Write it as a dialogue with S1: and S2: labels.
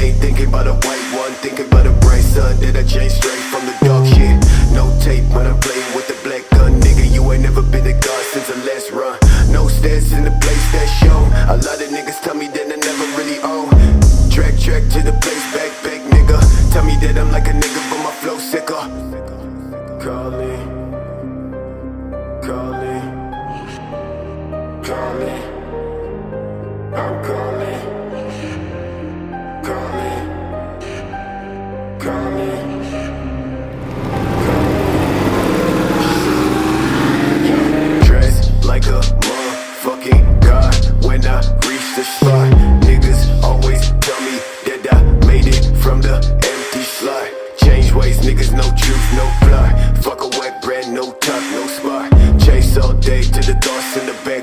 S1: day thinking about a white one, thinking about a bright sun that I changed straight from the dark shit. No tape when I'm playing with the black gun, nigga. You ain't never been a god since the last run. No stats in the place that show. A lot of niggas tell me that I never really own. Track to the place, back, nigga. Tell me that I'm like a nigga, but my flow sicker. Calling, I'm calling. Dressed like a motherfucking god when I reach the spot. Niggas always tell me that I made it from the empty slot. Change ways, niggas, no truth, no plot. Fuck a wet brand, no top, no spot. Chase all day to the thoughts in the back.